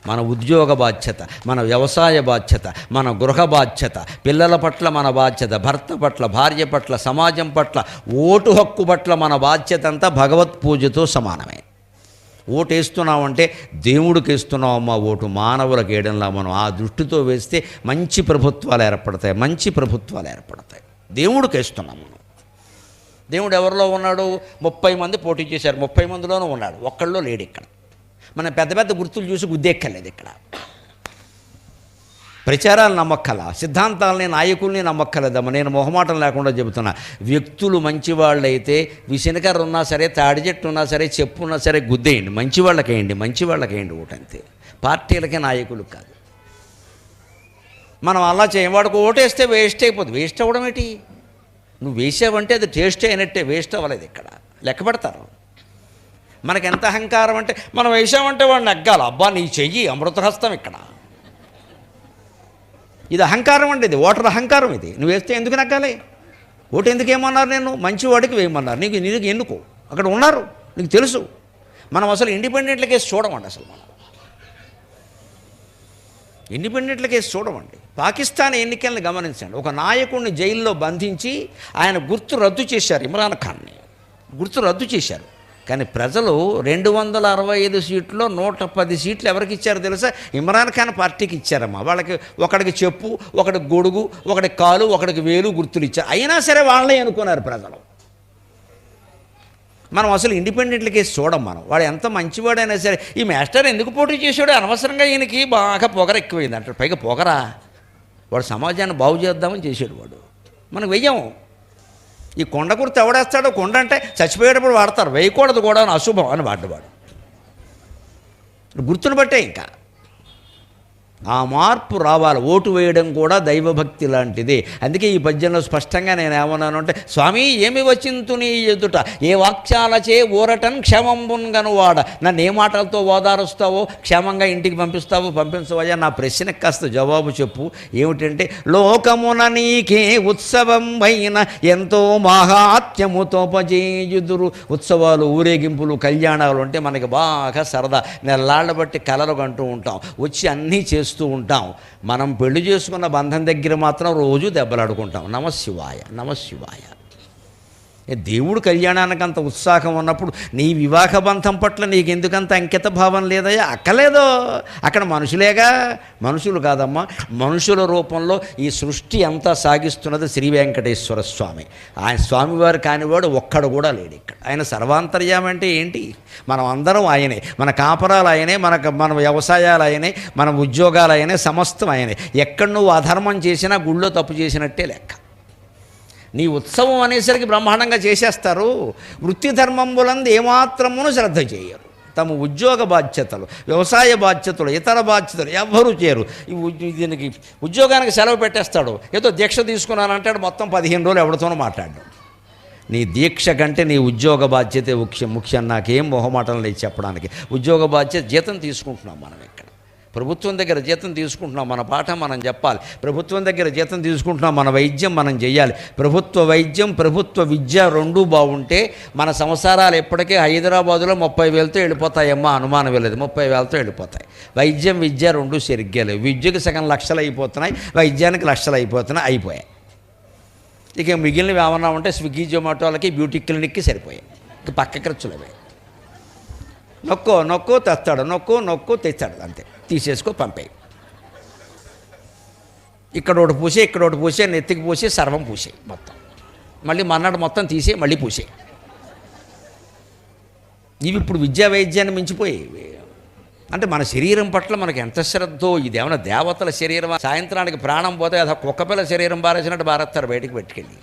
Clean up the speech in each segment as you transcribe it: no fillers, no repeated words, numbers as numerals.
మన ఉద్యోగ బాధ్యత, మన వ్యవసాయ బాధ్యత, మన గృహ బాధ్యత, పిల్లల పట్ల మన బాధ్యత, భర్త పట్ల, భార్య పట్ల, సమాజం పట్ల, ఓటు హక్కు పట్ల మన బాధ్యత అంతా భగవత్ పూజతో సమానమే. ఓటు వేస్తున్నామంటే దేవుడికి వేస్తున్నామమ్మా ఓటు, మానవులకు వేయడంలా మనం ఆ దృష్టితో వేస్తే మంచి ప్రభుత్వాలు ఏర్పడతాయి, మంచి ప్రభుత్వాలు ఏర్పడతాయి. దేవుడికి వేస్తున్నాం మనం. దేవుడు ఎవరిలో ఉన్నాడు? 30 మంది పోటీ చేశారు, 30 మందిలోనూ ఉన్నాడు, ఒక్కళ్ళలో లేడు. ఇక్కడ మనం పెద్ద పెద్ద గుర్తులు చూసి గుద్దేక్కర్లేదు. ఇక్కడ ప్రచారాలు నమ్మక్కల, సిద్ధాంతాలని, నాయకుల్ని నమ్మక్కలేదమ్మా. నేను మొహమాటం లేకుండా చెబుతున్నా, వ్యక్తులు మంచివాళ్ళైతే విసనకర్ర ఉన్నా సరే, తాడి చెట్టు ఉన్నా సరే, చెప్పు ఉన్నా సరే గుద్దేయండి, మంచివాళ్ళకేయండి, మంచివాళ్ళకేయండి ఓటంతే. పార్టీలకే, నాయకులకు కాదు. మనం అలా చేయం. వాడికి ఓటేస్తే వేస్ట్ అయిపోతుంది. వేస్ట్ అవ్వడం ఏంటి? నువ్వు వేసావంటే అది టేస్ట్ అయినట్టే, వేస్ట్ అవ్వలేదు. ఇక్కడ లెక్క పెడతారు. మనకి ఎంత అహంకారం అంటే, మనం వేసామంటే వాడిని నెగ్గాలి. అబ్బా నీ చెయ్యి అమృతహస్తం. ఇక్కడ ఇది అహంకారం అండి, ఇది ఓటర్ అహంకారం. ఇది నువ్వు వేస్తే ఎందుకు నెగ్గాలి? ఓటు ఎందుకు ఏమన్నారు? నేను మంచివాడికి వేయమన్నారు. నీకు ఎందుకు? అక్కడ ఉన్నారు, నీకు తెలుసు. మనం అసలు ఇండిపెండెంట్ల కేసు చూడమండి. అసలు మనం ఇండిపెండెంట్ల కేసు చూడమండి. పాకిస్తాన్ ఎన్నికలను గమనించండి. ఒక నాయకుడిని జైల్లో బంధించి ఆయన గుర్తు రద్దు చేశారు, ఇమ్రాన్ ఖాన్ని గుర్తు రద్దు చేశారు. కానీ ప్రజలు 265 సీట్లో 110 సీట్లు ఎవరికి ఇచ్చారో తెలుసా? ఇమ్రాన్ ఖాన్ పార్టీకి ఇచ్చారమ్మా. వాళ్ళకి ఒకడికి చెప్పు, ఒకడికి గొడుగు, ఒకడికి కాలు, ఒకడికి వేలు గుర్తులు ఇచ్చారు. అయినా సరే వాళ్ళే అనుకున్నారు ప్రజలు. మనం అసలు ఇండిపెండెంట్ల కేసు చూడం. మనం వాడు ఎంత మంచివాడైనా సరే, ఈ మాస్టర్ ఎందుకు పోటీ చేశాడు? అనవసరంగా ఈయనకి బాగా పొగర ఎక్కువైంది అంటారు. పైగా పొగరా, వాడు సమాజాన్ని బాగు చేద్దామని చేశాడు. వాడు మనం వెయ్యము. ఈ కొండ గుర్తు ఎవడేస్తాడో? కొండ అంటే చచ్చిపోయేటప్పుడు వాడతారు, వేయకూడదు కూడా అని అశుభం అని వాడు గుర్తును బట్టే. ఇంకా ఆ మార్పు రావాలి. ఓటు వేయడం కూడా దైవభక్తి లాంటిది. అందుకే ఈ పద్యంలో స్పష్టంగా నేను ఏమన్నాను అంటే, స్వామి ఏమి వచ్చింతు నీ ఎదుట ఏ వాక్యాలచే ఊరటన్ క్షమంబున్గనువాడ. నన్ను ఏ మాటలతో ఓదారుస్తావో, క్షేమంగా ఇంటికి పంపించవయ్యా. నా ప్రశ్నకు కాస్త జవాబు చెప్పు. ఏమిటంటే, లోకమున నీకే ఉత్సవం అయిన ఎంతో మహాత్యముతోపజేయుదురు. ఉత్సవాలు, ఊరేగింపులు, కళ్యాణాలు అంటే మనకి బాగా సరదా. నెల్లాళ్ళ బట్టి కలలు కంటూ ఉంటాం, వచ్చి అన్నీ చేస్తూ ఉంటాం. మనం పెళ్లి చేసుకున్న బంధం దగ్గర మాత్రం రోజు దెబ్బలాడుకుంటాం. నమశివాయ, నమశివాయ. దేవుడు కళ్యాణానికి అంత ఉత్సాహం ఉన్నప్పుడు నీ వివాహ బంధం పట్ల నీకెందుకంత అంకిత భావం లేదయ్యా? అక్కలేదో. అక్కడ మనుషులేగా, మనుషులు కాదమ్మా, మనుషుల రూపంలో ఈ సృష్టి అంతా సాగిస్తున్నది శ్రీ వెంకటేశ్వర స్వామి. ఆయన స్వామివారు కానివాడు ఒక్కడు కూడా లేడు ఇక్కడ. ఆయన సర్వాంతర్యామి అంటే ఏంటి? మనం అందరం ఆయనే, మన కాపరాలు ఆయనే, మన వ్యవసాయాలు ఆయనే, మన ఉద్యోగాలు ఆయనే, సమస్తం ఆయనే. ఎక్కడ నువ్వు అధర్మం చేసినా గుళ్ళో తప్పు చేసినట్టే లెక్క. నీ ఉత్సవం అనేసరికి బ్రహ్మాండంగా చేసేస్తారు. వృత్తి ధర్మములందు ఏమాత్రమును శ్రద్ధ చేయరు. తమ ఉద్యోగ బాధ్యతలు, వ్యవసాయ బాధ్యతలు, ఇతర బాధ్యతలు ఎవ్వరూ చేయరు. దీనికి ఉద్యోగానికి సెలవు పెట్టేస్తాడు, ఏదో దీక్ష తీసుకున్నానంటాడు, మొత్తం 15 రోజులు ఎవరితోనూ మాట్లాడు. నీ దీక్ష కంటే నీ ఉద్యోగ బాధ్యతే ముఖ్యం. నాకేం మొహమాటం లేదు చెప్పడానికి. ఉద్యోగ బాధ్యత, జీతం తీసుకుంటున్నాం మనం. ఇక్కడ ప్రభుత్వం దగ్గర జీతం తీసుకుంటున్నాం, మన పాఠం మనం చెప్పాలి. ప్రభుత్వం దగ్గర జీతం తీసుకుంటున్నాం, మన వైద్యం మనం చేయాలి. ప్రభుత్వ వైద్యం, ప్రభుత్వ విద్య రెండూ బాగుంటే మన సంసారాలు ఎప్పటికీ హైదరాబాదులో 30,000తో వెళ్ళిపోతాయమ్మా, అనుమానం వెళ్ళదు. 30,000తో వెళ్ళిపోతాయి. వైద్యం, విద్య రెండూ సరిగ్గా లేవు. విద్యకు సగం లక్షలు అయిపోతున్నాయి, వైద్యానికి లక్షలు అయిపోయాయి. ఇక మిగిలినవి ఏమన్నా ఉంటే స్విగ్గీ, జొమాటోలకి, బ్యూటీ క్లినిక్కి సరిపోయాయి. ఇక పక్క ఖర్చులు అవి. నొక్కో తెస్తాడు, నొక్కో తెస్తాడు, అంతే. తీసేసుకో, పంపేయి. ఇక్కడ ఒకటి పూసే, ఇక్కడ ఒకటి పూసే, నెత్తికి పూసే, సర్వం పూసే మొత్తం. మళ్ళీ మన్నాడు మొత్తం తీసే, మళ్ళీ పూసే. ఇవి ఇప్పుడు విద్యా వైద్యాన్ని మించిపోయేవి. అంటే మన శరీరం పట్ల మనకి ఎంత శ్రద్ధో. ఇదేమన్నా దేవతల శరీరం? సాయంత్రానికి ప్రాణం పోతే అది కుక్కపిల్ల శరీరం బారేసినట్టు బారేస్తారు బయటికి పెట్టుకెళ్ళి.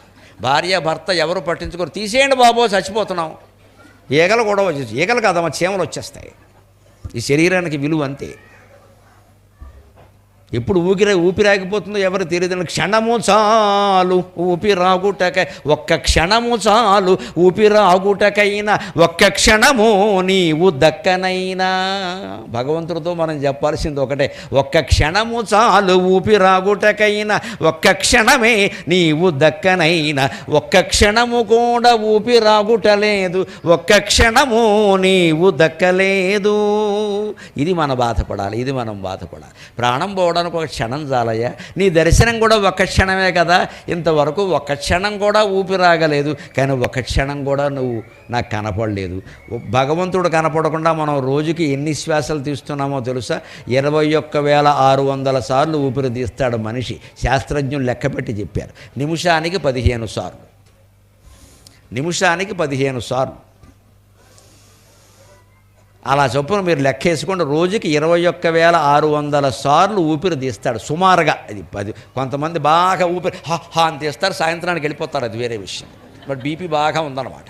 భార్య భర్త ఎవరు పట్టించుకోరు. తీసేయండి బాబో, చచ్చిపోతున్నాం. ఈగలు కూడా వచ్చేసి, ఈగలు కాదమ్మా, చీమలు వచ్చేస్తాయి. ఈ శరీరానికి విలువ అంతే. ఎప్పుడు ఊపిరాగిపోతుందో ఎవరు తెలియదు. క్షణము చాలు ఊపిరాగుటకై, ఒక్క క్షణము చాలు ఊపిరాగుటకైనా, ఒక్క క్షణము నీవు దక్కనైనా. భగవంతుడితో మనం చెప్పాల్సింది ఒకటే, ఒక్క క్షణము చాలు ఊపిరాగుటకైనా, ఒక్క క్షణమే నీవు దక్కనైనా. ఒక్క క్షణము కూడా ఊపిరాగుటలేదు, ఒక్క క్షణము నీవు దక్కలేదు. ఇది మన బాధపడాలి, ఇది మనం బాధపడాలి. ప్రాణం పోవడానికి ఒక క్షణం చాలయ్యా. నీ దర్శనం కూడా ఒక్క క్షణమే కదా. ఇంతవరకు ఒక్క క్షణం కూడా ఊపిరాగలేదు, కానీ ఒక్క క్షణం కూడా నువ్వు నాకు కనపడలేదు. భగవంతుడు కనపడకుండా మనం రోజుకి ఎన్ని శ్వాసలు తీస్తున్నామో తెలుసా? 21,600 సార్లు ఊపిరి తీస్తాడు మనిషి. శాస్త్రజ్ఞులు లెక్కపెట్టి చెప్పారు. నిమిషానికి 15 సార్లు, నిమిషానికి 15 సార్లు. అలా చొప్పున మీరు లెక్కేసుకోండి. రోజుకి 21,600 సార్లు ఊపిరి తీస్తాడు సుమారుగా. అది కొంతమంది బాగా ఊపిరి హా అని తీస్తారు, సాయంత్రానికి వెళ్ళిపోతారు, అది వేరే విషయం. బట్ బీపీ బాగా ఉందన్నమాట.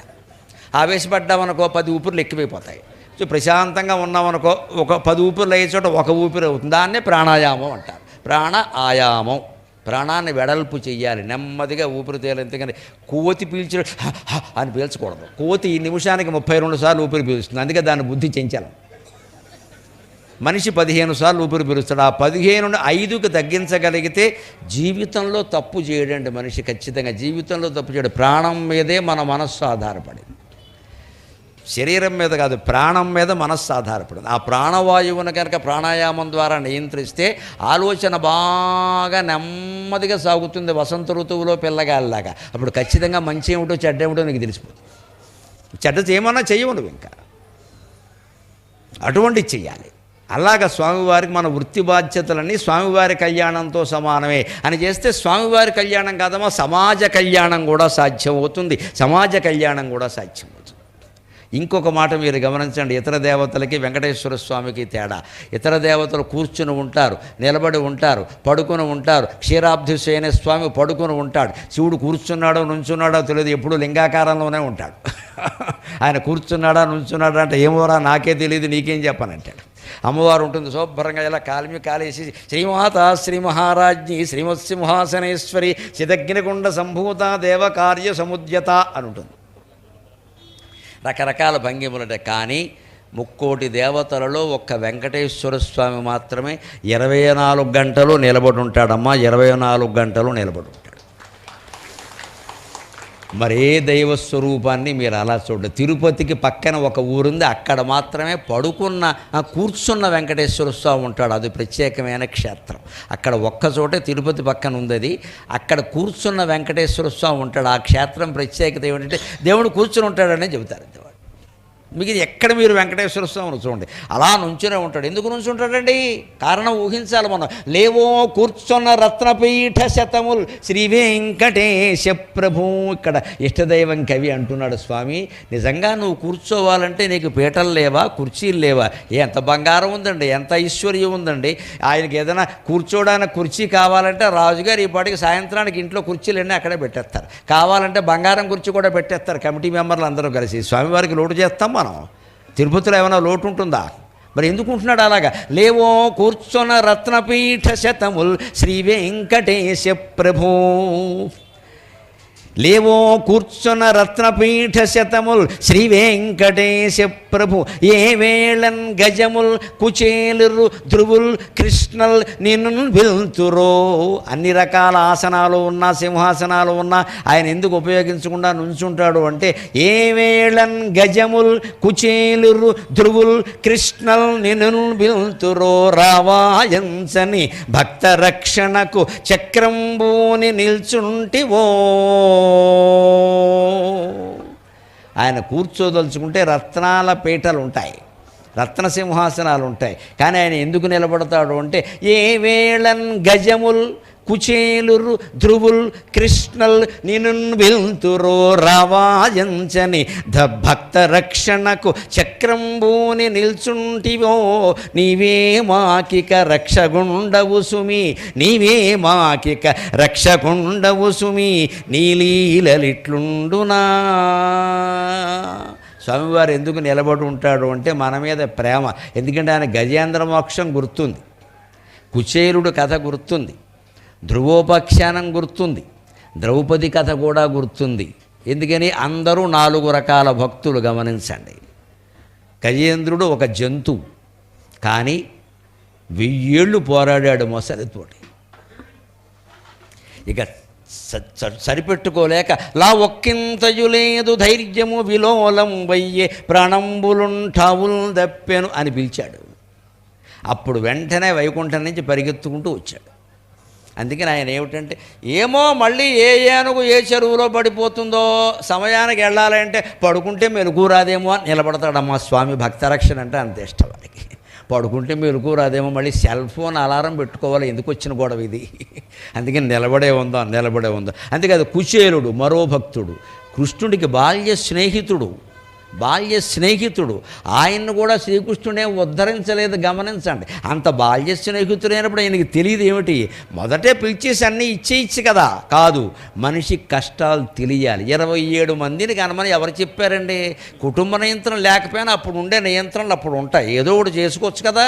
ఆవేశపడ్డామనుకో 10 ఊపిరిలు ఎక్కువైపోతాయి. సో ప్రశాంతంగా ఉన్నామనుకో ఒక 10 ఊపిరిలు అయ్యే చోట ఒక ఊపిరి అవుతుంది. దాన్నే ప్రాణాయామం అంటారు. ప్రాణ ఆయామం. ప్రాణాన్ని వెడల్పు చెయ్యాలి, నెమ్మదిగా ఊపిరి తేలి. ఎందుకంటే కోతి పీల్చి అని పీల్చకూడదు. కోతి నిమిషానికి 32 సార్లు ఊపిరి పీలుస్తుంది, అందుకే దాన్ని బుద్ధి చెంచాలి. మనిషి 15 సార్లు ఊపిరి పీలుస్తాడు. ఆ 15ని 5కి తగ్గించగలిగితే జీవితంలో తప్పు చేయడండి మనిషి. ఖచ్చితంగా జీవితంలో తప్పు చేయడం. ప్రాణం మీదే మన మనస్సు ఆధారపడింది, శరీరం మీద కాదు, ప్రాణం మీద మనస్సు ఆధారపడింది. ఆ ప్రాణవాయువును కనుక ప్రాణాయామం ద్వారా నియంత్రిస్తే ఆలోచన బాగా నెమ్మదిగా సాగుతుంది, వసంత ఋతువులో పిల్లగాలిలాగా. అప్పుడు ఖచ్చితంగా మంచి ఏమిటో చెడ్డ ఏమిటో నీకు తెలిసిపోతుంది. చెడ్డ చేయమన్నా చెయ్యవు నువ్వు, ఇంకా అటువంటిది చెయ్యాలి. అలాగా స్వామివారికి మన వృత్తి బాధ్యతలన్నీ స్వామివారి కళ్యాణంతో సమానమే అని చేస్తే స్వామివారి కళ్యాణం కాదమ్మా, సమాజ కళ్యాణం కూడా సాధ్యమవుతుంది. సమాజ కళ్యాణం కూడా సాధ్యమవుతుంది. ఇంకొక మాట మీరు గమనించండి. ఇతర దేవతలకి వెంకటేశ్వర స్వామికి తేడా. ఇతర దేవతలు కూర్చుని ఉంటారు, నిలబడి ఉంటారు, పడుకుని ఉంటారు. క్షీరాబ్ధి శయన స్వామి పడుకుని ఉంటాడు. శివుడు కూర్చున్నాడో నుంచున్నాడో తెలియదు, ఎప్పుడు లింగాకారంలోనే ఉంటాడు. ఆయన కూర్చున్నాడా నుంచున్నాడా అంటే ఏమోరా నాకే తెలియదు, నీకేం చెప్పనంటాడు. అమ్మవారు ఉంటుంది శుభ్రంగా, ఇలా కాలిమి కాలేసి శ్రీమాత శ్రీ మహారాజ్ఞి శ్రీమత్సింహాసనేశ్వరి చిదగ్నికుండ సంభూత దేవకార్య సముద్యత అని ఉంటుంది. రకరకాల భంగిములట. కానీ 3,000,000 దేవతలలో ఒక్క వెంకటేశ్వర స్వామి మాత్రమే 24 గంటలు నిలబడి ఉంటాడమ్మా. 24 గంటలు నిలబడి ఉంటాడు. మరే దైవస్వరూపాన్ని మీరు అలా చూడండి. తిరుపతికి పక్కన ఒక ఊరుంది, అక్కడ మాత్రమే కూర్చున్న వెంకటేశ్వర స్వామి ఉంటాడు. అది ప్రత్యేకమైన క్షేత్రం. అక్కడ ఒక్కచోటే తిరుపతి పక్కన ఉంది అది. అక్కడ కూర్చున్న వెంకటేశ్వర స్వామి ఉంటాడు. ఆ క్షేత్రం ప్రత్యేకత ఏమిటంటే దేవుడు కూర్చుని ఉంటాడనే చెబుతారు. మీకు ఎక్కడ మీరు వెంకటేశ్వర స్వామిని చూడండి, అలా నుంచునే ఉంటాడు. ఎందుకు నుంచుంటాడండి? కారణం ఊహించాలి మనం. లేవో కూర్చున్న రత్నపీఠ శతముల్ శ్రీ వెంకటేశ ప్రభు. ఇక్కడ ఇష్టదైవం కవి అంటున్నాడు స్వామి, నిజంగా నువ్వు కూర్చోవాలంటే నీకు పీటలు లేవా, కుర్చీలు లేవా? ఎంత బంగారం ఉందండి, ఎంత ఐశ్వర్యం ఉందండి. ఆయనకి ఏదైనా కూర్చోడానికి కుర్చీ కావాలంటే రాజుగారు ఈ పాటికి సాయంత్రానికి ఇంట్లో కుర్చీలన్నీ అక్కడే పెట్టేస్తారు. కావాలంటే బంగారం కుర్చీ కూడా పెట్టేస్తారు కమిటీ మెంబర్లు అందరూ కలిసి. స్వామివారికి లోటు చేస్తాం మనం. తిరుపతిలో ఏమైనా లోటు ఉంటుందా? మరి ఎందుకు ఉంటున్నాడు అలాగా? లేవో కూర్చొన్న రత్నపీఠ శతముల్ శ్రీ వెంకటేశ ప్రభు. లేవో కూర్చున్న రత్నపీఠ శతముల్ శ్రీ వెంకటేశ ప్రభు. ఏ వేళన్ గజముల్ కుచేలురు ధ్రువుల్ కృష్ణల్ నిన్ను వెళ్తురో. అన్ని రకాల ఆసనాలు ఉన్నా, సింహాసనాలు ఉన్నా ఆయన ఎందుకు ఉపయోగించకుండా నుంచుంటాడు అంటే, ఏ వేళన్ గజముల్ కుచేలురు ధ్రువుల్ కృష్ణల్ నిన్ను వెళ్తురో. రావాయంచని భక్త రక్షణకు చక్రంబూని నిల్చుంటివో. ఆయన కూర్చోదలుచుకుంటే రత్నాల పీటలు ఉంటాయి, రత్న సింహాసనాలు ఉంటాయి. కానీ ఆయన ఎందుకు నిలబడతాడు అంటే, ఏ వేళన్ గజముల్ కుచేలురు ధ్రువుల్ కృష్ణల్ నిన్ను వెళ్తురో. రావాయంచని భక్త రక్షణకు చక్రంబూని నిల్చుంటివో. నీవే మాకిక రక్షగుండవు సుమి, నీవే మాకిక రక్షగుండవు సుమి, నీలీలలిట్లుండునా. స్వామివారు ఎందుకు నిలబడి ఉంటాడు అంటే మన మీద ప్రేమ. ఎందుకంటే ఆయన గజేంద్ర మోక్షం గుర్తుంది, కుచేలుడు కథ గుర్తుంది, ధ్రువోపాఖ్యానం గుర్తుంది, ద్రౌపది కథ కూడా గుర్తుంది. ఎందుకని అందరూ 4 రకాల భక్తులు గమనించండి. గజేంద్రుడు ఒక జంతువు, కానీ 1000 ఏళ్ళు పోరాడాడు మొసలితోటి. ఇక సరిపెట్టుకోలేక లా ఒక్కింతయు లేదు ధైర్యము విలోలం వయ్యే ప్రాణంబులుంఠావుల్ దప్పెను అని పిలిచాడు. అప్పుడు వెంటనే వైకుంఠం నుంచి పరిగెత్తుకుంటూ వచ్చాడు. అందుకని ఆయన ఏమిటంటే, ఏమో మళ్ళీ ఏ ఏనుగు ఏ చెరువులో పడిపోతుందో, సమయానికి వెళ్ళాలంటే పడుకుంటే మెలకు రాదేమో అని నిలబడతాడమ్మా స్వామి. భక్తరక్షణ అంటే అంత ఇష్టం వారికి. పడుకుంటే మెలకు రాదేమో, మళ్ళీ సెల్ ఫోన్ అలారం పెట్టుకోవాలి, ఎందుకు వచ్చిన గొడవ ఇది. అందుకని నిలబడే ఉందో. అందుకే అది కుచేలుడు, మరో భక్తుడు, కృష్ణుడికి బాల్య స్నేహితుడు. ఆయన్ను కూడా శ్రీకృష్ణుడే ఉద్ధరించలేదు, గమనించండి. అంత బాల్య స్నేహితుడైనప్పుడు ఆయనకి తెలియదు ఏమిటి, మొదటే పిలిచేసి అన్నీ ఇచ్చేయచ్చు కదా. కాదు, మనిషి కష్టాలు తెలియాలి. 27 మందిని కనమని ఎవరు చెప్పారండి? కుటుంబ నియంత్రణ లేకపోయినా అప్పుడు ఉండే నియంత్రణలు అప్పుడు ఉంటాయి, ఏదో ఒకటి చేసుకోవచ్చు కదా.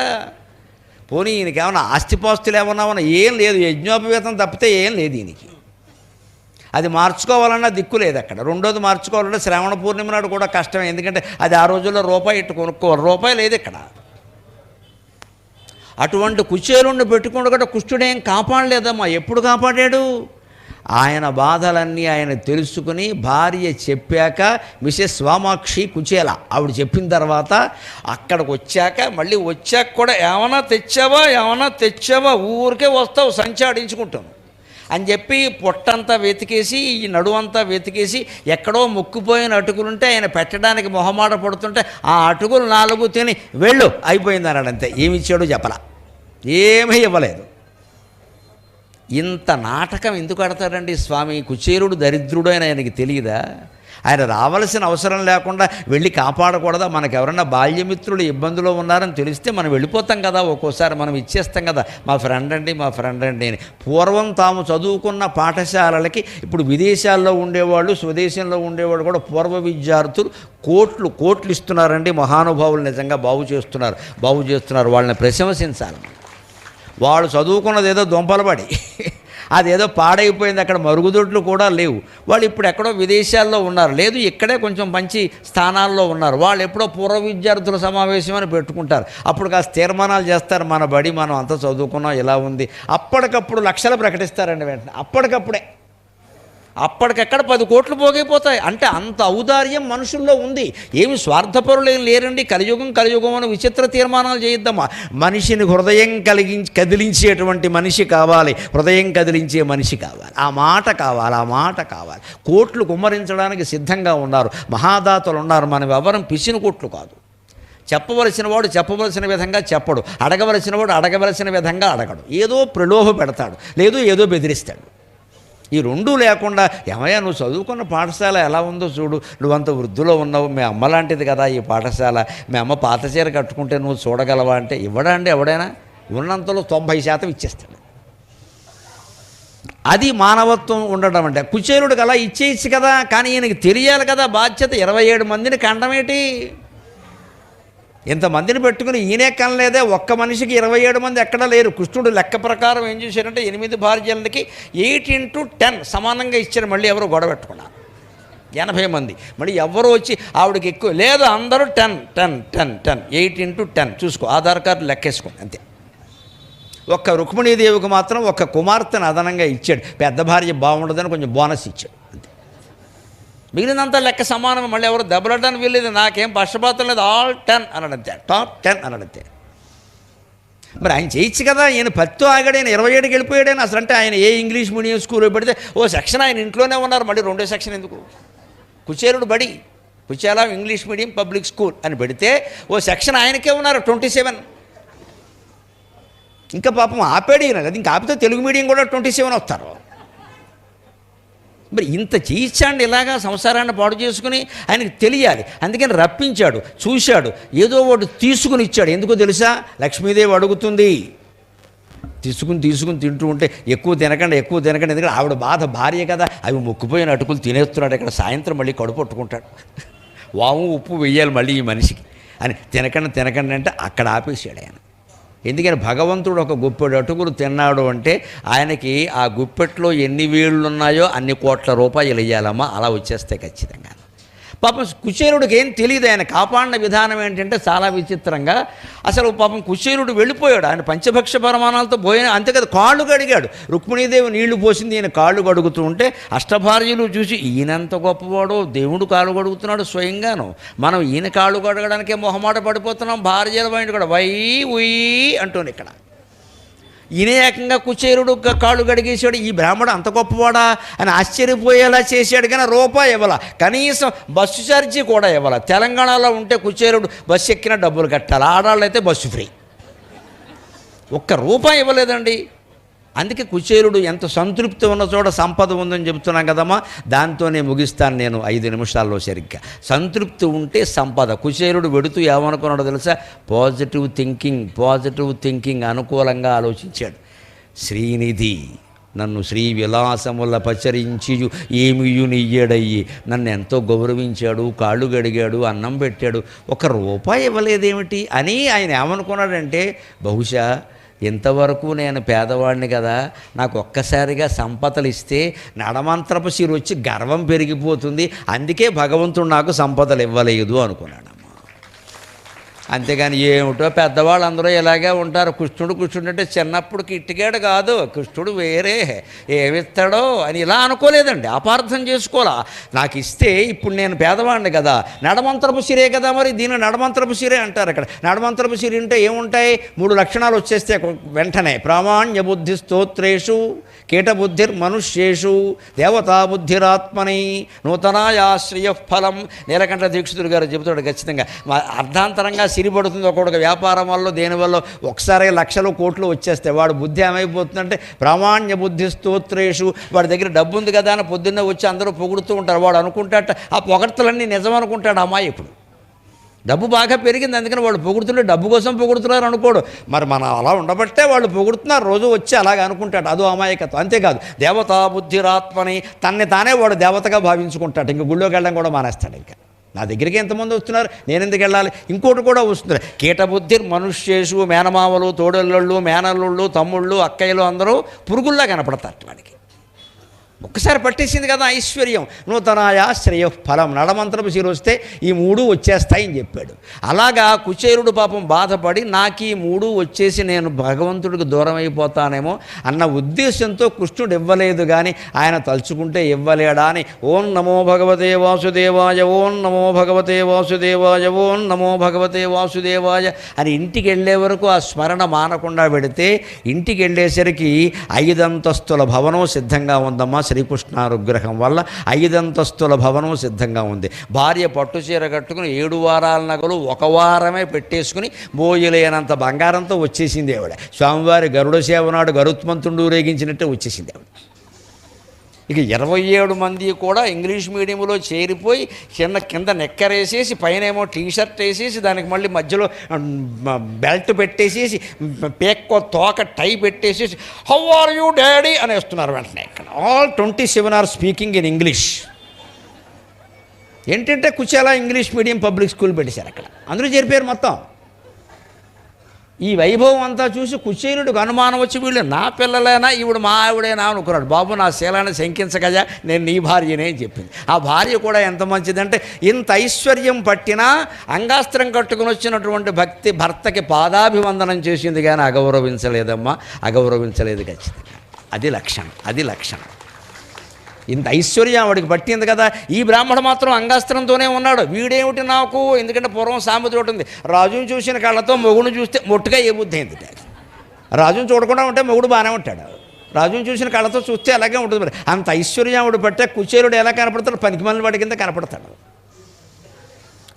పోనీ ఈయనకి ఏమైనా ఆస్తిపాస్తులు ఏమన్నా ఏం లేదు, యజ్ఞోపవేతం తప్పితే ఏం లేదు ఈయనకి. అది మార్చుకోవాలన్నా దిక్కు లేదు అక్కడ. రెండోది మార్చుకోవాలంటే శ్రావణ పూర్ణిమ నాడు కూడా కష్టమే, ఎందుకంటే అది ఆ రోజుల్లో రూపాయి ఇట్టు కొనుక్కోవాలి, రూపాయి లేదు ఇక్కడ. అటువంటి కుచేలుణ్ణి పెట్టుకుంటూ కూడా కృష్ణుడేం కాపాడలేదమ్మా. ఎప్పుడు కాపాడాడు? ఆయన బాధలన్నీ ఆయన తెలుసుకుని భార్య చెప్పాక, మిసెస్ వామాక్షి కుచేల ఆవిడ చెప్పిన తర్వాత అక్కడికి వచ్చాక, మళ్ళీ వచ్చాక కూడా ఏమన్నా తెచ్చావా, ఊరికే వస్తావు సంచాడించుకుంటాను అని చెప్పి పొట్టంతా వెతికేసి, ఈ నడువంతా వెతికేసి, ఎక్కడో మొక్కుపోయిన అటుకులుంటే ఆయన పెట్టడానికి మొహమాట పడుతుంటే ఆ అటుకులు 4 తిని వెళ్ళు అయిపోయింది అన్నాడు. అంతే. ఏమి ఇచ్చాడో చెప్పలా, ఏమీ ఇవ్వలేదు. ఇంత నాటకం ఎందుకు ఆడతాడండి స్వామి? కుచేలుడు దరిద్రుడు అని ఆయనకి తెలియదా? ఆయన రావాల్సిన అవసరం లేకుండా వెళ్ళి కాపాడకూడదా? మనకెవరన్నా బాల్యమిత్రులు ఇబ్బందులో ఉన్నారని తెలిస్తే మనం వెళ్ళిపోతాం కదా, ఒక్కోసారి మనం ఇచ్చేస్తాం కదా, మా ఫ్రెండ్ అండి అని. పూర్వం తాము చదువుకున్న పాఠశాలలకి ఇప్పుడు విదేశాల్లో ఉండేవాళ్ళు, స్వదేశంలో ఉండేవాళ్ళు కూడా పూర్వ విద్యార్థులు కోట్లు ఇస్తున్నారండి. మహానుభావులు నిజంగా బాగు చేస్తున్నారు. వాళ్ళని ప్రశంసించాలి. వాళ్ళు చదువుకున్నది ఏదో దొంపలబడి అదేదో పాడైపోయింది, అక్కడ మరుగుదొడ్లు కూడా లేవు. వాళ్ళు ఇప్పుడు ఎక్కడో విదేశాల్లో ఉన్నారు, లేదు ఇక్కడే కొంచెం మంచి స్థానాల్లో ఉన్నారు. వాళ్ళు ఎప్పుడో పూర్వ విద్యార్థుల సమావేశం అని పెట్టుకుంటారు. అప్పుడు కాస్త తీర్మానాలు చేస్తారు, మన బడి మనం అంతా చదువుకున్నాం ఇలా ఉంది. అప్పటికప్పుడు లక్షలు ప్రకటిస్తారండి వెంటనే, అప్పటికెక్కడ 10 కోట్లు పోగైపోతాయి. అంటే అంత ఔదార్యం మనుషుల్లో ఉంది. ఏమి స్వార్థపరులు ఏం లేరండి. కలియుగం అని విచిత్ర తీర్మానాలు చేయొద్దమ్మా. మనిషిని హృదయం కదిలించేటువంటి మనిషి కావాలి, హృదయం కదిలించే మనిషి కావాలి. ఆ మాట కావాలి. కోట్లు కుమ్మరించడానికి సిద్ధంగా ఉన్నారు, మహాదాతలు ఉన్నారు. మనం ఎవరం పిసిన కోట్లు కాదు. చెప్పవలసిన వాడు చెప్పవలసిన విధంగా చెప్పడు, అడగవలసిన వాడు అడగవలసిన విధంగా అడగడు. ఏదో ప్రలోభ పెడతాడు, లేదు ఏదో బెదిరిస్తాడు. ఈ రెండూ లేకుండా, ఏమయ్యా నువ్వు చదువుకున్న పాఠశాల ఎలా ఉందో చూడు, నువ్వంత వృద్ధిలో ఉన్నావు, మీ అమ్మ లాంటిది కదా ఈ పాఠశాల, మీ అమ్మ పాత చీర కట్టుకుంటే నువ్వు చూడగలవా అంటే ఇవ్వడా అండి ఎవడైనా? ఉన్నంతలో 90% ఇచ్చేస్తాడు. అది మానవత్వం ఉండడం అంటే. కుచేలుడికి అలా ఇచ్చేయచ్చు కదా, కానీ ఈయనకి తెలియాలి కదా బాధ్యత. 27 మందిని కండమేటి? ఇంతమందిని పెట్టుకుని ఈయనే కనలేదే, ఒక్క మనిషికి 27 మంది ఎక్కడా లేరు. కృష్ణుడు లెక్క ప్రకారం ఏం చేశారంటే 8 భార్యలకి 8 into 10 సమానంగా ఇచ్చారు. మళ్ళీ ఎవరు గొడవ పెట్టుకున్నారు, 80 మంది. మళ్ళీ ఎవరు వచ్చి ఆవిడకి ఎక్కువ లేదు, అందరూ 10 8 into 10 చూసుకో, ఆధార్ కార్డు లెక్కేసుకోండి అంతే. ఒక్క రుక్మిణీదేవికి మాత్రం ఒక్క కుమార్తెను అదనంగా ఇచ్చాడు. పెద్ద భార్య బాగుండదని కొంచెం బోనస్ ఇచ్చాడు అంతే. మిగిలినంతా లెక్క సమానం. మళ్ళీ ఎవరు దెబ్బలాడడానికి వీల్లేదు, నాకేం పక్షపాతం లేదు, ఆల్ 10 అనడంతే, టాప్ 10 అనడంతే. మరి ఆయన చేయొచ్చు కదా, ఈయన 10 ఆగాడు, ఆయన 27కి వెళ్ళిపోయాడని. అసలు అంటే ఆయన ఏ ఇంగ్లీష్ మీడియం స్కూల్లో పెడితే ఓ సెక్షన్ ఆయన ఇంట్లోనే ఉన్నారు, మళ్ళీ 2వ సెక్షన్ ఎందుకు? కుచేలుడు బడి, Kuchela English medium public school అని పెడితే ఓ సెక్షన్ ఆయనకే ఉన్నారు 27. ఇంకా పాపం ఆపాడు ఈయన, అది ఇంకా ఆపితే తెలుగు మీడియం కూడా 27 వస్తారు. మరి ఇంత చేయించండి ఇలాగా సంసారాన్ని పాడు చేసుకుని. ఆయనకి తెలియాలి, అందుకని రప్పించాడు, చూశాడు, ఏదో ఒకటి తీసుకుని ఇచ్చాడు. ఎందుకో తెలుసా? లక్ష్మీదేవి అడుగుతుంది, తీసుకుని తింటూ ఉంటే ఎక్కువ తినకండి. ఎందుకంటే ఆవిడ బాధ, భార్య కదా, అవి మొక్కుపోయిన అటుకులు తినేస్తున్నాడు. ఇక్కడ సాయంత్రం మళ్ళీ కడుపు పట్టుకుంటాడు, వాము ఉప్పు వెయ్యాలి మళ్ళీ ఈ మనిషికి అని. తినకండి అంటే అక్కడ ఆపేసాడు ఆయన. ఎందుకని భగవంతుడు ఒక గుప్పెడు అటుకులు తిన్నాడు అంటే ఆయనకి ఆ గుప్పెట్లో ఎన్ని వేళ్ళు ఉన్నాయో అన్ని కోట్ల రూపాయలు ఇవ్వాలమ్మా, అలా వచ్చేస్తాయి ఖచ్చితంగా. పాపం కుచేలుడికి ఏం తెలియదు, ఆయన కాపాడిన విధానం ఏంటంటే చాలా విచిత్రంగా. అసలు పాపం కుచేలుడు వెళ్ళిపోయాడు, ఆయన పంచభక్ష పరమాణాలతో పోయిన, అంతేకాదు కాళ్ళు కడిగాడు. రుక్మిణీదేవి నీళ్లు పోసింది, ఈయన కాళ్ళు కడుగుతూ ఉంటే అష్టభార్యలు చూసి ఈయనంత గొప్పవాడో, దేవుడు కాళ్ళు కడుగుతున్నాడు స్వయంగాను, మనం ఈయన కాళ్ళు కడగడానికే మొహమాట పడిపోతున్నాం, భార్యల బయట కూడా వై ఉయ్యి అంటూనే ఇక్కడ ఈయన ఏకంగా కుచేరుడు కాళ్ళు గడిగేశాడు. ఈ బ్రాహ్మడు అంత గొప్పవాడా అని ఆశ్చర్యపోయేలా చేశాడు. కానీ రూపాయి ఇవ్వాల, కనీసం బస్సు ఛార్జీ కూడా ఇవ్వాల. తెలంగాణలో ఉంటే కుచేరుడు బస్సు ఎక్కిన డబ్బులు కట్టాలి, ఆడవాళ్ళు అయితే బస్సు ఫ్రీ. ఒక్క రూపాయి ఇవ్వలేదండి. అందుకే కుచేరుడు ఎంత సంతృప్తి ఉన్న చోట సంపద ఉందని చెబుతున్నాం కదమ్మా. దాంతోనే ముగిస్తాను నేను 5 నిమిషాల్లో సరిగ్గా. సంతృప్తి ఉంటే సంపద. కుచేరుడు వెడుతూ ఏమనుకున్నాడో తెలుసా? పాజిటివ్ థింకింగ్ అనుకూలంగా ఆలోచించాడు. శ్రీనిధి నన్ను శ్రీ విలాసముల పచరించియు ఏమియు నియ్యడయ్యి, నన్ను ఎంతో గౌరవించాడు, కాళ్ళు గడిగాడు, అన్నం పెట్టాడు, 1 రూపాయి ఇవ్వలేదేమిటి అని ఆయన ఏమనుకున్నాడంటే, బహుశా ఇంతవరకు నేను పేదవాడిని కదా, నాకు ఒక్కసారిగా సంపదలు ఇస్తే నడమంత్రపు సిరి వచ్చి గర్వం పెరిగిపోతుంది, అందుకే భగవంతుడు నాకు సంపదలు ఇవ్వలేదు అనుకున్నాడు. అంతేగాని ఏమిటో పెద్దవాళ్ళు అందరూ ఇలాగే ఉంటారు. కృష్ణుడు అంటే చిన్నప్పుడు కిట్టిగాడు కాదు, కృష్ణుడు వేరే, ఏమిస్తాడో అని ఇలా అనుకోలేదండి, అపార్థం చేసుకోవాలా. నాకు ఇస్తే ఇప్పుడు నేను పేదవాడిని కదా, నడమంత్రపు సిరే కదా, మరి దీన్ని నడమంత్రపు సిరే అంటారు. అక్కడ నడమంత్రపు సిరి అంటే ఏముంటాయి? 3 లక్షణాలు వచ్చేస్తే వెంటనే. ప్రామాణ్య బుద్ధి స్తోత్రేషు కీటబుద్ధిర్మనుష్యేషు దేవతాబుద్ధిరాత్మని నూతనాయాశ్రయ ఫలం. నీలకంఠ దీక్షితుడు గారు చెబుతాడు ఖచ్చితంగా. అర్ధాంతరంగా సిరిపడుతుంది ఒక్కొక్క వ్యాపారం వల్ల, దేనివల్ల ఒకసారి లక్షలు కోట్లు వచ్చేస్తే వాడు బుద్ధి ఏమైపోతుందంటే ప్రామాణ్య బుద్ధి స్తోత్రేషు. వాడి దగ్గర డబ్బు ఉంది కదా అని పొద్దున్నే వచ్చి అందరూ పొగుడుతూ ఉంటారు. వాడు అనుకుంటాట ఆ పొగడ్తలన్నీ నిజం అనుకుంటాడు అమాయకుడు. డబ్బు బాగా పెరిగింది అందుకని వాళ్ళు పొగుడుతుంటే డబ్బు కోసం పొగుడుతున్నారు అనుకోడు. మరి మనం అలా ఉండబట్టే వాళ్ళు పొగుడుతున్నారు, రోజు వచ్చి అలాగే అనుకుంటాడు. అదో అమాయకత్వం. అంతేకాదు దేవతా బుద్ధిరాత్మని, తన్ని తానే వాడు దేవతగా భావించుకుంటాడు. ఇంక గుళ్ళోకి వెళ్ళడం కూడా మానేస్తాడు. ఇంకా నా దగ్గరికి ఎంతమంది వస్తున్నారు, నేను ఎందుకు వెళ్ళాలి? ఇంకోటి కూడా వస్తున్నారు. కీటబుద్ధిర్మనుష్యేషు, మేనమామలు, తోడళ్ళు, మేనల్లుళ్ళు, తమ్ముళ్ళు, అక్కయ్యలు అందరూ పురుగుల్లా కనపడతారు వాడికి. ఒక్కసారి పట్టేసింది కదా ఐశ్వర్యం. నూతనాయాశ్రయ ఫలం, నడమంత్రపు సిరి వస్తే ఈ 3 వచ్చేస్తాయని చెప్పాడు. అలాగా కుచేరుడు పాపం బాధపడి నాకు ఈ 3 వచ్చేసి నేను భగవంతుడికి దూరం అయిపోతానేమో అన్న ఉద్దేశంతో కృష్ణుడు ఇవ్వలేదు. కానీ ఆయన తలుచుకుంటే ఇవ్వలేడా అని ఓం నమో భగవతే వాసుదేవాయ, ఓం నమో భగవతే వాసుదేవాయ, ఓం నమో భగవతే వాసుదేవాయ అని ఇంటికి వెళ్ళే వరకు ఆ స్మరణ మానకుండా పెడితే ఇంటికి వెళ్ళేసరికి 5 అంతస్తుల భవనం సిద్ధంగా ఉందమ్మా. శ్రీకృష్ణానుగ్రహం వల్ల 5 అంతస్తుల భవనం సిద్ధంగా ఉంది. భార్య పట్టుచీర కట్టుకుని 7 వారాల నగలు 1 వారమే పెట్టేసుకుని బోయలేనంత బంగారంతో వచ్చేసింది ఆవిడ. స్వామివారి గరుడ సేవ నాడు గరుత్మంతుడు రేగించినట్టే వచ్చేసింది ఆవిడ. ఇక 27 మంది కూడా ఇంగ్లీష్ మీడియంలో చేరిపోయి కింద నెక్కరేసేసి పైనేమో టీషర్ట్ వేసేసి దానికి మళ్ళీ మధ్యలో బెల్ట్ పెట్టేసేసి పేక్కో తోక టై పెట్టేసేసి హౌ ఆర్ యూ డాడీ అనేస్తున్నారు వెంటనే. ఇక్కడ all 27 are speaking in English. ఏంటంటే Kuchela English medium public school పెట్టేశారు అక్కడ, అందరూ చేరిపోయారు మొత్తం. ఈ వైభవం అంతా చూసి కుచేలుడికి అనుమానం వచ్చి వీళ్ళు నా పిల్లలేనా, ఈవిడ మా ఆవిడేనా అనుకున్నాడు. బాబు నా శీలాన్ని శంకించగజా, నేను నీ భార్యనే అని చెప్పింది. ఆ భార్య కూడా ఎంత మంచిదంటే ఇంత ఐశ్వర్యం పట్టినా అంగాస్త్రం కట్టుకుని వచ్చినటువంటి భర్తకి పాదాభివందనం చేసింది కానీ అగౌరవించలేదమ్మా, అగౌరవించలేదు ఖచ్చితంగా. అది లక్షణం. ఇంత ఐశ్వర్యం ఆవిడికి పట్టింది కదా. ఈ బ్రాహ్మడు మాత్రం అంగాస్త్రంతోనే ఉన్నాడు. వీడేమిటి నాకు, ఎందుకంటే పూర్వం సామెత ఒకటి ఉంది, రాజుని చూసిన కళ్ళతో మొగుడిని చూస్తే మొట్టుగా ఏ బుద్ధి అయింది. రాజుని చూడకుండా ఉంటే మొగుడు బాగానే ఉంటాడు, రాజుని చూసిన కళ్ళతో చూస్తే అలాగే ఉంటుంది. మరి అంత ఐశ్వర్యం ఆవిడ పట్టే కుచేరుడు ఎలా కనపడతాడు? పనికిమాలిన వాడి కింద కనపడతాడు.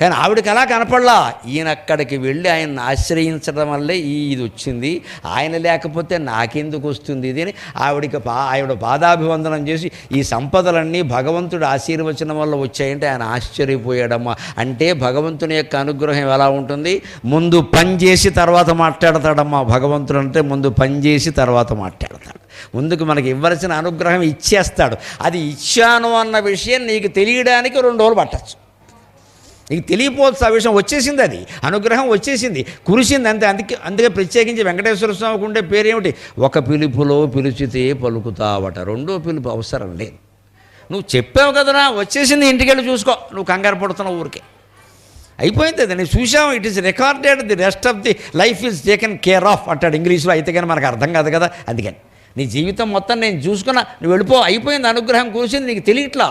కానీ ఆవిడకి అలా కనపడలా. ఈయన అక్కడికి వెళ్ళి ఆయన్ని ఆశ్రయించడం వల్లే ఇది వచ్చింది. ఆయన లేకపోతే నాకెందుకు వస్తుంది ఇది అని ఆవిడ పాదాభివందనం చేసి ఈ సంపదలన్నీ భగవంతుడు ఆశీర్వచనం వల్ల వచ్చాయంటే ఆయన ఆశ్చర్యపోయాడమ్మా. అంటే భగవంతుని యొక్క అనుగ్రహం ఎలా ఉంటుంది? ముందు పని చేసి తర్వాత మాట్లాడతాడమ్మా భగవంతుడు. అంటే ముందు పని చేసి తర్వాత మాట్లాడతాడు. ముందుకు మనకి ఇవ్వాల్సిన అనుగ్రహం ఇచ్చేస్తాడు. అది ఇచ్చాను అన్న విషయం నీకు తెలియడానికి 2 రోజులు పట్టచ్చు. నీకు తెలియపోవచ్చు ఆ విషయం, వచ్చేసింది, అది అనుగ్రహం వచ్చేసింది, కురిసింది అంతే. అందుకే ప్రత్యేకించి వెంకటేశ్వర స్వామికి ఉండే పేరేమిటి? ఒక పిలుపులో పిలిచితే పలుకుతావట, రెండో పిలుపు అవసరం లేదు. నువ్వు చెప్పావు కదరా, వచ్చేసింది, ఇంటికెళ్ళి చూసుకో, నువ్వు కంగారు పడుతున్నావు ఊరికే. అయిపోయింది అది, నేను చూసాము, it is recorded, the rest of the life is taken care of అంటాడు ఇంగ్లీష్లో. అయితే కానీ మనకు అర్థం కాదు కదా. అందుకని నీ జీవితం మొత్తం నేను చూసుకున్నా, నువ్వు వెళ్ళిపో, అయిపోయింది, అనుగ్రహం కురిసింది, నీకు తెలియట్లా.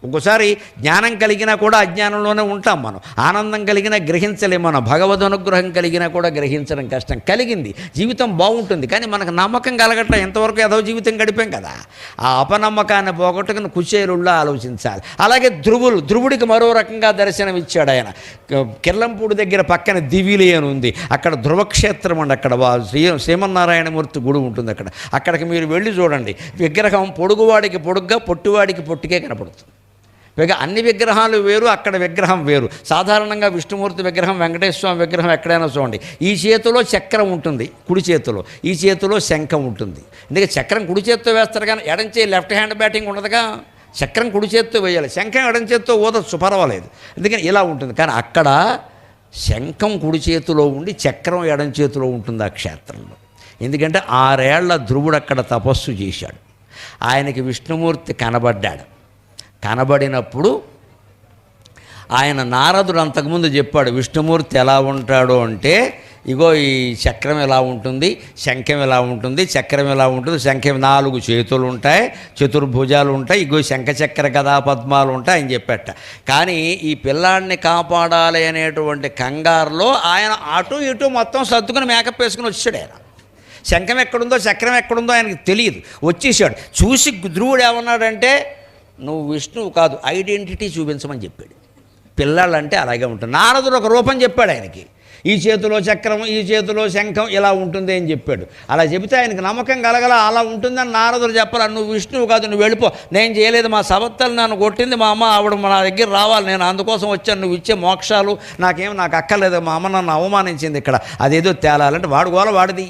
ఒక్కోసారి జ్ఞానం కలిగినా కూడా అజ్ఞానంలోనే ఉంటాం మనం, ఆనందం కలిగినా గ్రహించలేము మనం, భగవద్ అనుగ్రహం కలిగినా కూడా గ్రహించడం కష్టం. కలిగింది, జీవితం బాగుంటుంది, కానీ మనకు నమ్మకం కలగట్లా. ఎంతవరకు ఏదో జీవితం గడిపాం కదా. ఆ అపనమ్మకాన్ని పోగొట్టుకుని కుచేలుళ్ళ ఆలోచించాలి. అలాగే ధ్రువుడికి మరో రకంగా దర్శనం ఇచ్చాడు ఆయన. కిర్లంపూడి దగ్గర పక్కన దివిలి అని ఉంది, అక్కడ ధ్రువక్షేత్రం అండి. అక్కడ శ్రీమన్నారాయణమూర్తి గుడి ఉంటుంది. అక్కడికి మీరు వెళ్ళి చూడండి, విగ్రహం పొడుగువాడికి పొడుగ్గా, పొట్టివాడికి పొట్టికే కనపడుతుంది. పైగా అన్ని విగ్రహాలు వేరు, అక్కడ విగ్రహం వేరు. సాధారణంగా విష్ణుమూర్తి విగ్రహం, వెంకటేశ్వర స్వామి విగ్రహం ఎక్కడైనా చూడండి, ఈ చేతిలో చక్రం ఉంటుంది కుడి చేతిలో, ఈ చేతిలో శంఖం ఉంటుంది. ఎందుకంటే చక్రం కుడి చేతితో వేస్తారు కానీ ఎడం చేయి లెఫ్ట్ హ్యాండ్ బ్యాటింగ్ ఉండదుగా. చక్రం కుడి చేతితో వేయాలి, శంఖం ఎడం చేతితో ఊదొచ్చు, పర్వాలేదు. అందుకని ఇలా ఉంటుంది. కానీ అక్కడ శంఖం కుడి చేతిలో ఉండి చక్రం ఎడం చేతిలో ఉంటుంది ఆ క్షేత్రంలో. ఎందుకంటే 6 ఏళ్ల ధ్రువుడు అక్కడ తపస్సు చేశాడు. ఆయనకి విష్ణుమూర్తి కనబడ్డాడు. కనబడినప్పుడు ఆయన నారదుడు అంతకుముందు చెప్పాడు, విష్ణుమూర్తి ఎలా ఉంటాడో అంటే, ఇగో ఈ చక్రం ఎలా ఉంటుంది, శంఖం ఎలా ఉంటుంది, చక్రం ఎలా ఉంటుంది, శంఖం 4 చేతులు ఉంటాయి, చతుర్భుజాలు ఉంటాయి, ఇగో శంఖచక్ర గదా పద్మాలు ఉంటాయి అని చెప్పాట. కానీ ఈ పిల్లాడిని కాపాడాలి అనేటువంటి కంగారులో ఆయన అటు ఇటు మొత్తం సర్దుకుని మేకప్ వేసుకుని వచ్చాడు. ఆయన శంఖం ఎక్కడుందో చక్రం ఎక్కడుందో ఆయనకు తెలియదు, వచ్చేసాడు. చూసి ధ్రువుడు ఏమన్నాడంటే, నువ్వు విష్ణువు కాదు, ఐడెంటిటీ చూపించమని చెప్పాడు. పిల్లలంటే అలాగే ఉంటుంది. నారదుడు ఒక రూపం చెప్పాడు ఆయనకి, ఈ చేతిలో చక్రం, ఈ చేతిలో శంఖం ఇలా ఉంటుంది అని చెప్పాడు. అలా చెబితే ఆయనకు నమ్మకం కలగల, అలా ఉంటుందని నారదుడు చెప్పాలి. నువ్వు విష్ణువు కాదు, నువ్వు వెళ్ళిపో, నేను చేయలేదు, మా సవత్తలు నన్ను కొట్టింది మా అమ్మ, ఆవిడ నా దగ్గర రావాలి, నేను అందుకోసం వచ్చాను, నువ్వు ఇచ్చే మోక్షాలు నాకు అక్కర్లేదు, మా అమ్మ నన్ను అవమానించింది, ఇక్కడ అదేదో తేలాలంటే వాడు గోల వాడిది.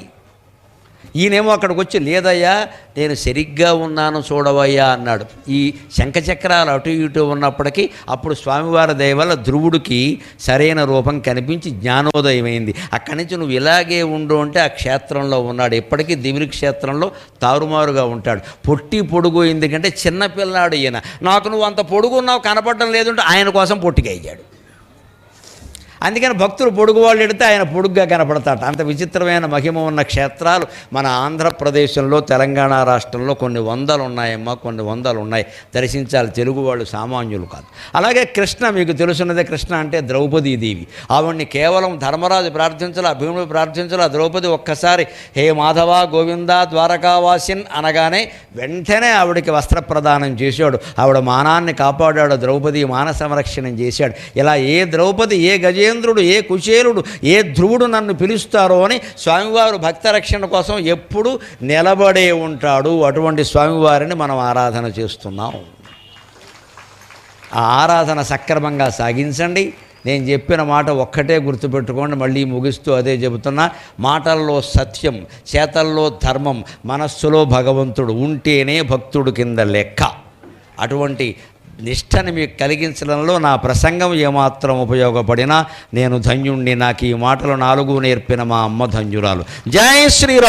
ఈయనేమో అక్కడికి వచ్చి, లేదయ్యా నేను సరిగ్గా ఉన్నాను చూడవయ్యా అన్నాడు. ఈ శంఖచక్రాలు అటు ఇటు ఉన్నప్పటికీ అప్పుడు స్వామివారి దయ వల్ల ధ్రువుడికి సరైన రూపం కనిపించి జ్ఞానోదయమైంది. అక్కడి నుంచి నువ్వు ఇలాగే ఉండు అంటే ఆ క్షేత్రంలో ఉన్నాడు. ఎప్పటికీ దివిలి క్షేత్రంలో తారుమారుగా ఉంటాడు. పొట్టి పొడుగు, ఎందుకంటే చిన్నపిల్లాడు ఈయన. నాకు నువ్వు అంత పొడుగున్నావు కనపడడం లేదంటే ఆయన కోసం పొట్టిగా అయ్యాడు. అందుకని భక్తులు పొడుగు వాళ్ళు ఎడితే ఆయన పొడుగ్గా కనపడతాడు. అంత విచిత్రమైన మహిమ ఉన్న క్షేత్రాలు మన ఆంధ్రప్రదేశంలో, తెలంగాణ రాష్ట్రంలో కొన్ని వందలు ఉన్నాయమ్మా, కొన్ని వందలు ఉన్నాయి. దర్శించాలి, తెలుగు వాళ్ళు సామాన్యులు కాదు. అలాగే కృష్ణ, మీకు తెలుసున్నదే, కృష్ణ అంటే ద్రౌపదీదేవి. ఆవిడ్ని కేవలం ధర్మరాజు ప్రార్థించాల, భీముడు ప్రార్థించాల, ద్రౌపది ఒక్కసారి హే మాధవ గోవింద ద్వారకావాసిన్ అనగానే వెంటనే ఆవిడికి వస్త్ర ప్రదానం చేశాడు. ఆవిడ మానాన్ని కాపాడాడు, ద్రౌపది మాన సంరక్షణం చేశాడు. ఇలా ఏ ద్రౌపది, ఏ గజేంద్రుడు, ఏ కుచేలుడు, ఏ ధ్రువుడు నన్ను పిలుస్తారో అని స్వామివారు భక్త రక్షణ కోసం ఎప్పుడూ నిలబడే ఉంటాడు. అటువంటి స్వామివారిని మనం ఆరాధన చేస్తున్నాం. ఆ ఆరాధన సక్రమంగా సాగించండి. నేను చెప్పిన మాట ఒక్కటే గుర్తుపెట్టుకోండి, మళ్ళీ ముగిస్తూ అదే చెబుతున్నా. మాటల్లో సత్యం, చేతల్లో ధర్మం, మనస్సులో భగవంతుడు ఉంటేనే భక్తుడు కింద లెక్క. అటువంటి నిష్టని మీకు కలిగించడంలో నా ప్రసంగం ఏమాత్రం ఉపయోగపడినా నేను ధన్యుణ్ణి. నాకు ఈ మాటలు 4 నేర్పిన మా అమ్మ ధన్యురాలు. జై శ్రీరామ్.